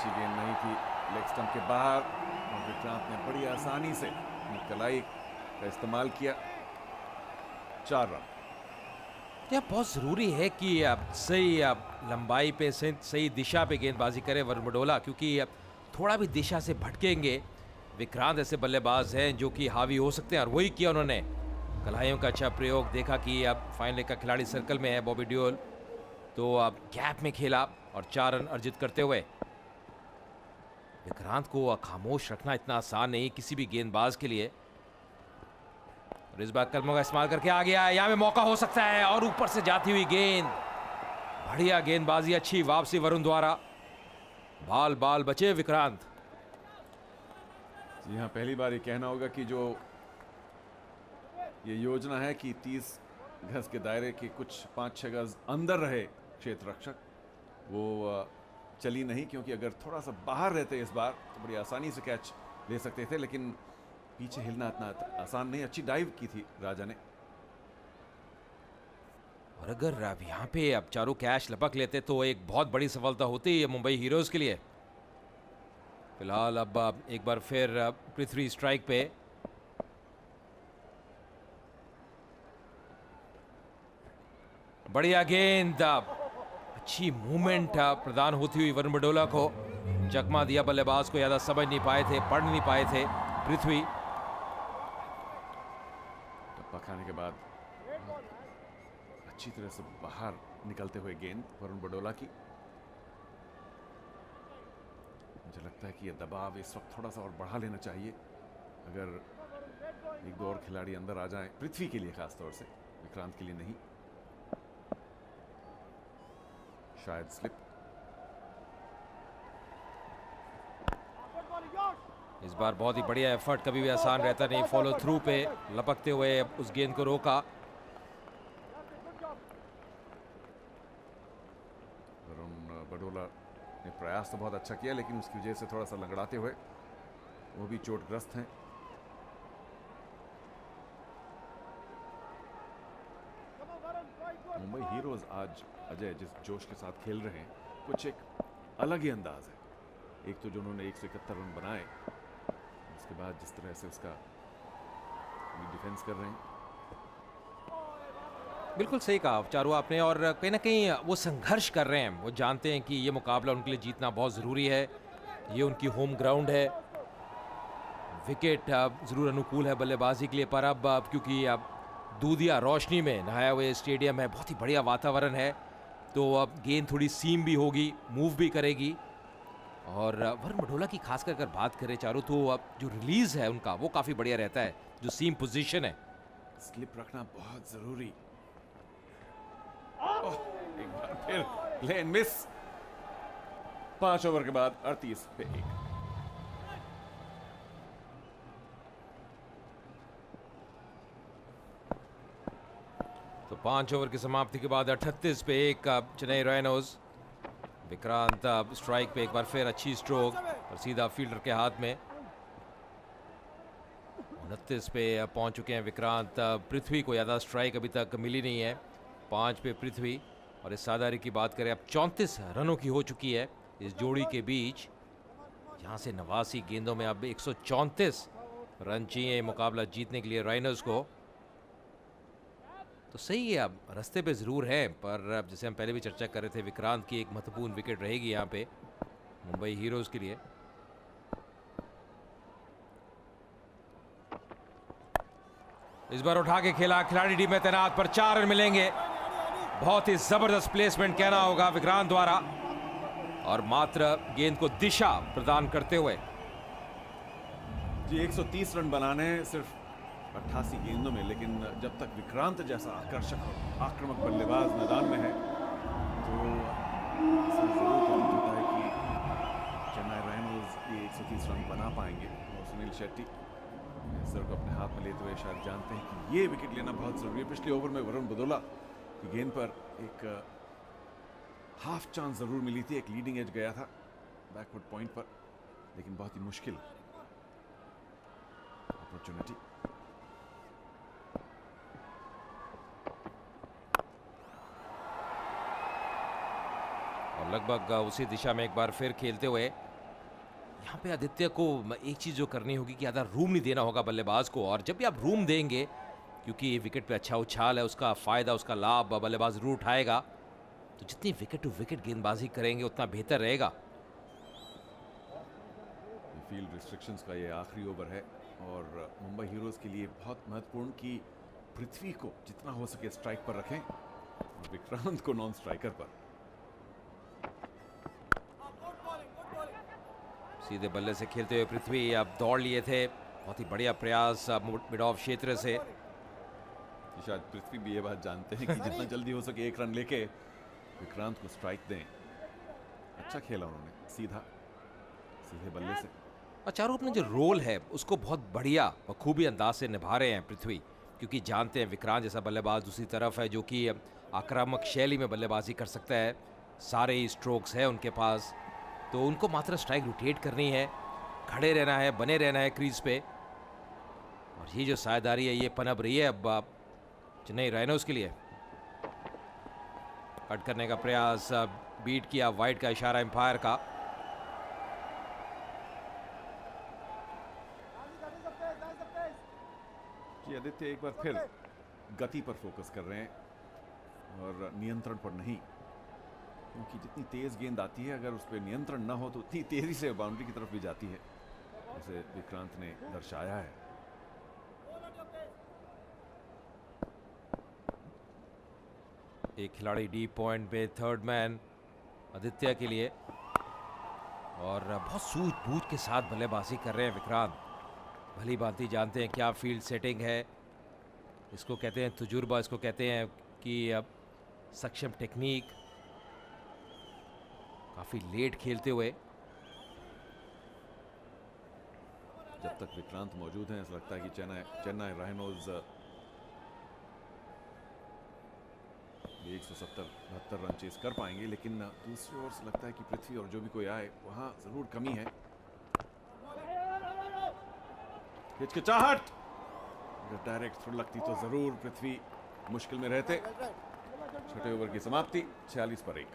अच्छी गेंद नहीं थी, लेग स्टंप के बाहर, और विक्रांत ने बड़ी आसानी से अपनी कलाई का इस्तेमाल किया। 4 रन। यह बहुत ज़रूरी है कि आप सही लंबाई पे सही दिशा पे गेंदबाजी करें वरुण बडोला, क्योंकि थोड़ा भी दिशा से भटकेंगे। विक्रांत ऐसे बल्लेबाज हैं जो कि हावी हो सकते हैं, और वही किया उन्होंने। कलाइयों का अच्छा प्रयोग देखा कि अब फाइनल का खिलाड़ी सर्कल में है बॉबी डियोल, तो अब गैप में खेला और 4 रन अर्जित करते हुए। विक्रांत को खामोश रखना इतना आसान नहीं किसी भी गेंदबाज के लिए, और इस बार कदमों का इस्तेमाल करके आ गया है। यहाँ में मौका हो सकता है, और ऊपर से जाती हुई गेंद, बढ़िया गेंदबाजी, अच्छी वापसी वरुण द्वारा। बाल बाल बचे विक्रांत। जी हाँ, पहली बार ये कहना होगा कि जो ये योजना है कि 30 गज के दायरे के कुछ 5-6 गज अंदर रहे क्षेत्र रक्षक, वो चली नहीं, क्योंकि अगर थोड़ा सा बाहर रहते इस बार तो बड़ी आसानी से कैच ले सकते थे, लेकिन पीछे हिलना इतना आसान नहीं। अच्छी डाइव की थी राजा ने। और अगर अब यहाँ पे अब चारों कैच लपक लेते तो एक बहुत बड़ी सफलता होती है मुंबई हीरोज के लिए। फिलहाल अब एक बार फिर पृथ्वी स्ट्राइक पे। बढ़िया गेंद, अच्छी मूवमेंट प्रदान होती हुई वरुण बडोला को। चकमा दिया बल्लेबाज को, ज्यादा समझ नहीं पाए थे, पढ़ नहीं पाए थे पृथ्वी। टप्पा खाने के बाद अच्छी तरह से बाहर निकलते हुए गेंद वरुण बडोला की। मुझे लगता है कि यह दबाव इस वक्त थोड़ा सा और बढ़ा लेना चाहिए, अगर एक दो और खिलाड़ी अंदर आ जाएं, पृथ्वी के लिए खासतौर से, विक्रांत के लिए नहीं। शायद स्लिप। इस बार बहुत ही बढ़िया एफर्ट, कभी भी आसान रहता नहीं। फॉलो थ्रू पे लपकते हुए उस गेंद को रोका। वरुण बडोला ने प्रयास तो बहुत अच्छा किया, लेकिन उसकी वजह से थोड़ा सा लंगड़ाते हुए, वो भी चोटग्रस्त हैं। मुंबई हीरोज आज अजय जिस जोश के साथ खेल रहे हैं, कुछ एक अलग ही अंदाज है। एक तो जो उन्होंने 171 रन बनाए, उसके बाद जिस तरह से उसका डिफेंस कर रहे हैं। बिल्कुल सही कहा चारू आपने, और कहीं ना कहीं वो संघर्ष कर रहे हैं। वो जानते हैं कि ये मुकाबला उनके लिए जीतना बहुत ज़रूरी है, ये उनकी होम ग्राउंड है। विकेट ज़रूर अनुकूल है बल्लेबाजी के लिए, पर अब क्योंकि अब दूधिया रोशनी में नहाया हुआ स्टेडियम है, बहुत ही बढ़िया वातावरण है, तो अब गेंद थोड़ी सीम भी होगी, मूव भी करेगी। और वरुण बडोला की खासकर अगर बात करें चारों, तो अब जो रिलीज है उनका वो काफ़ी बढ़िया रहता है, जो सीम पोजीशन है। स्लिप रखना बहुत जरूरी। एक बार फिर लेन मिस। 5 ओवर के बाद 38 पे 1। तो 5 ओवर की समाप्ति के बाद 38 पे 1 चेन्नई राइनोज। विक्रांत स्ट्राइक पे एक बार फिर अच्छी स्ट्रोक, और सीधा फील्डर के हाथ में। 29 पे पहुंच चुके हैं विक्रांत। पृथ्वी को ज़्यादा स्ट्राइक अभी तक मिली नहीं है। 5 पे पृथ्वी, और इस सादारी की बात करें, अब 34 रनों की हो चुकी है इस जोड़ी के बीच। यहाँ से 89 गेंदों में अब 134 रन चाहिए मुकाबला जीतने के लिए राइनर्स को। तो सही है, अब रास्ते पे ज़रूर है, पर अब जैसे हम पहले भी चर्चा कर रहे थे, विक्रांत की एक महत्वपूर्ण विकेट रहेगी यहाँ पे मुंबई हीरोज़ के लिए। इस बार उठा के खेला, खिलाड़ी टीम में तैनात, पर 4 रन मिलेंगे। बहुत ही जबरदस्त प्लेसमेंट कहना होगा विक्रांत द्वारा, और मात्र गेंद को दिशा प्रदान करते हुए। जी 130 रन बनाने हैं सिर्फ 88 गेंदों में, लेकिन जब तक विक्रांत जैसा आकर्षक और आक्रामक बल्लेबाज मैदान में है, तो ऐसा जरूर प्रतीत होता है कि चेन्नई राइनोज ये 130 रन बना पाएंगे। और सुनील शेट्टी सर को अपने हाथ में लेते हुए शायद जानते हैं कि ये विकेट लेना बहुत जरूरी है। पिछले ओवर में वरुण बडोला की गेंद पर एक हाफ चांस जरूर मिली थी, एक लीडिंग एज गया था बैकवर्ड पॉइंट पर, लेकिन बहुत ही मुश्किल अपॉर्चुनिटी। और लगभग उसी दिशा में एक बार फिर खेलते हुए यहाँ पे आदित्य को एक चीज़ जो करनी होगी कि ज़्यादा रूम नहीं देना होगा बल्लेबाज को, और जब भी आप रूम देंगे, क्योंकि विकेट पे अच्छा उछाल है, उसका फ़ायदा, उसका लाभ बल्लेबाज ज़रूर उठाएगा, तो जितनी विकेट टू विकेट गेंदबाजी करेंगे उतना बेहतर रहेगा। फील्ड रिस्ट्रिक्शंस का ये आखिरी ओवर है और मुंबई हीरोज़ के लिए बहुत महत्वपूर्ण कि पृथ्वी को जितना हो सके स्ट्राइक पर रखें और विक्रांत को नॉन स्ट्राइकर पर। सीधे बल्ले से खेलते हुए पृथ्वी अब दौड़ लिए थे, बहुत ही बढ़िया प्रयास मिड ऑफ क्षेत्र से। शायद पृथ्वी भी ये बात जानते हैं कि जितना जल्दी हो सके एक रन लेके विक्रांत को स्ट्राइक दें। अच्छा खेला उन्होंने, सीधे बल्ले से। और चारों अपना जो रोल है उसको बहुत बढ़िया बखूबी अंदाज से निभा रहे हैं पृथ्वी, क्योंकि जानते हैं विक्रांत जैसा बल्लेबाज दूसरी तरफ है जो कि आक्रामक शैली में बल्लेबाजी कर सकता है, सारे ही स्ट्रोक्स है उनके पास, तो उनको मात्र स्ट्राइक रोटेट करनी है, खड़े रहना है, बने रहना है क्रीज पे। और ये जो साझेदारी है ये पनप रही है अब चेन्नई राइनोज के लिए। कट करने का प्रयास, बीट किया, वाइड का इशारा एम्पायर का। जी आदित्य एक बार फिर गति पर फोकस कर रहे हैं और नियंत्रण पर नहीं, क्योंकि जितनी तेज गेंद आती है अगर उस पर नियंत्रण ना हो तो उतनी तेजी से बाउंड्री की तरफ भी जाती है, जैसे विक्रांत ने दर्शाया है। एक खिलाड़ी डीप पॉइंट पे, थर्ड मैन आदित्य के लिए, और बहुत सूझबूझ के साथ बल्लेबाजी कर रहे हैं विक्रांत। भली भांति जानते हैं क्या फील्ड सेटिंग है, इसको कहते हैं तजुर्बा, इसको कहते हैं कि सक्षम टेक्निक। काफी लेट खेलते हुए, जब तक विक्रांत मौजूद हैं ऐसा लगता है कि चेन्नई राइनोज 170-72 रन चेस कर पाएंगे, लेकिन दूसरी ओर से लगता है कि पृथ्वी और जो भी कोई आए वहां जरूर कमी है। हिचकिचाहट, अगर डायरेक्ट थ्रो लगती तो जरूर पृथ्वी मुश्किल में रहते। छठे ओवर की समाप्ति 46 पर 1।